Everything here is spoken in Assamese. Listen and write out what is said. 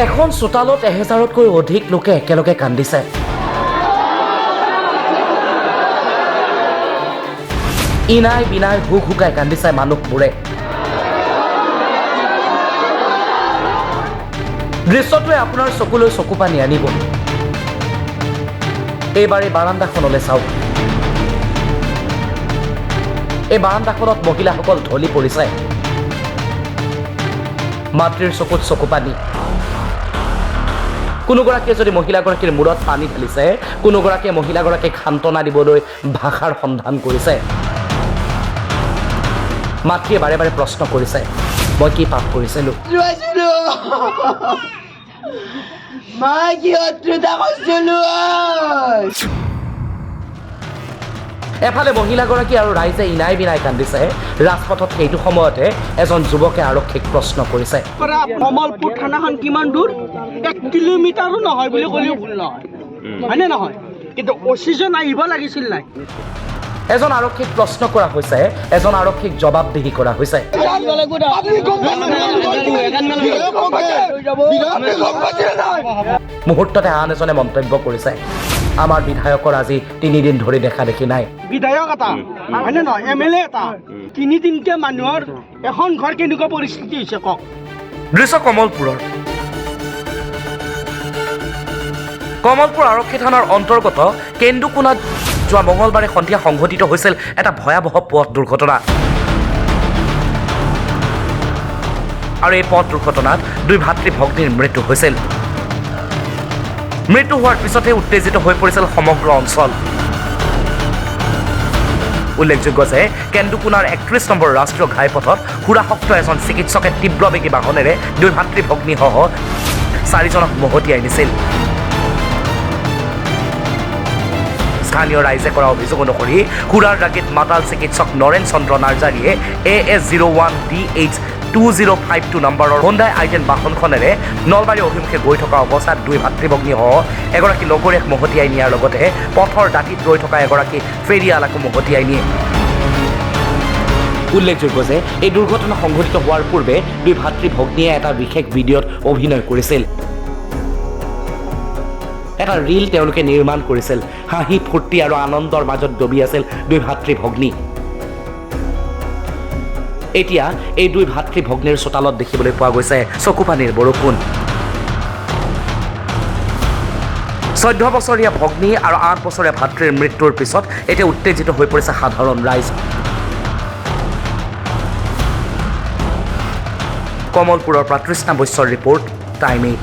এখন চোতালত 1000তকৈ অধিক লোকে একেলগে কান্দিছে। ইনাই বিনাই হুক হুকাই কান্দিছে মানুহবোৰে। দৃশ্যটোৱে আপোনাৰ চকুলৈ চকু পানী আনিব। এইবাৰ এই বাৰান্দাখনলৈ চাওক। এই বাৰান্দাখনত মহিলাসকল ঢলি পৰিছে। মাতৃৰ চকুত চকু পানী। কোনোগৰাকীয়ে যদি মহিলাগৰাকীৰ মূৰত পানী ঢালিছে, কোনোগৰাকীয়ে মহিলাগৰাকীক সান্তনা দিবলৈ ভাষাৰ সন্ধান কৰিছে। মাতৃয়ে বাৰে বাৰে প্ৰশ্ন কৰিছে, মই কি পাপ কৰিছিলো? এফালে মহিলাগৰাকী আৰু ৰাইজে ইনাই বিনাই কান্দিছে। ৰাজপথত সেইটো সময়তে এজন যুৱকে আৰক্ষীক প্ৰশ্ন কৰিছে, কমলপুৰ থানাখন কিমান দূৰ? 1 কিলোমিটাৰো নহয় বুলি ক'লেও ভুল নহয়, হয়নে নহয়? কিন্তু অচিজন আহিব লাগিছিল নাই? এজন আৰক্ষীক প্ৰশ্ন কৰা হৈছে, এজন আৰক্ষীক জবাবদিহি কৰা হৈছে। মুহূৰ্ততে আন এজনে মন্তব্য কৰিছে, আমাৰ বিধায়কৰ আজি 3 দিন ধৰি দেখা দেখি নাই। বিধায়ক এটা হয়নে নহয়, MLA এটা, 3 দিনকে মানুহৰ এখন ঘৰ কেনেকুৱা পৰিস্থিতি হৈছে কওক। দৃশ্য কমলপুৰৰ। কমলপুৰ আৰক্ষী থানাৰ অন্তৰ্গত কেন্দুকোনাত যোৱা মঙলবাৰে সন্ধিয়া সংঘটিত হৈছিল এটা ভয়াৱহ পথ দুৰ্ঘটনা। আৰু এই পথ দুৰ্ঘটনাত 2 ভাতৃ ভগ্নীৰ মৃত্যু হৈছিল। মৃত্যু হোৱাৰ পিছতে উত্তেজিত হৈ পৰিছিল সমগ্ৰ অঞ্চল। উল্লেখযোগ্য যে কেন্দুকোনাৰ 31 নম্বৰ ৰাষ্ট্ৰীয় ঘাইপথত সুৰাসক্ত এজন চিকিৎসকে তীব্ৰবেগী বাহনেৰে 2 ভাতৃ ভগ্নীসহ 4জনক মহতিয়াই নিছিল। স্থানীয় ৰাইজে কৰা অভিযোগ অনুসৰি সুৰাৰ ৰাগীত মাতাল চিকিৎসক নৰেন চন্দ্ৰ নাৰ্জাৰীয়ে AS01DH2052 নম্বৰৰ হোণ্ডাই i10 বাহনখনেৰে নলবাৰী অভিমুখে গৈ থকা অৱস্থাত 2 ভাতৃভগ্নীসহ এগৰাকী লগৰীয়াক মহতিয়াই নিয়াৰ লগতে পথৰ দাঁতিত ৰৈ থকা এগৰাকী ফেৰিয়ালাকো মহতিয়াই নিয়ে। উল্লেখযোগ্য যে এই দুৰ্ঘটনা সংঘটিত হোৱাৰ পূৰ্বে 2 ভাতৃভগ্নীয়ে এটা বিশেষ ভিডিঅ'ত অভিনয় কৰিছিল। এটা ৰীল তেওঁলোকে নিৰ্মাণ কৰিছিল। হাঁহি ফূৰ্তি আৰু আনন্দৰ মাজত ডুবি আছিল 2 ভাতৃভগ্নী। এতিয়া এই 2 ভাতৃভগ্নীৰ চোতালত দেখিবলৈ পোৱা গৈছে চকুপানীৰ বৰষুণ। 14 বছৰীয়া ভগ্নী আৰু 8 বছৰীয়া ভাতৃৰ মৃত্যুৰ পিছত এতিয়া উত্তেজিত হৈ পৰিছে সাধাৰণ ৰাইজ। কমলপুৰৰ পৰা তৃষ্ণা বৈশ্যৰ ৰিপৰ্ট, টাইম 8।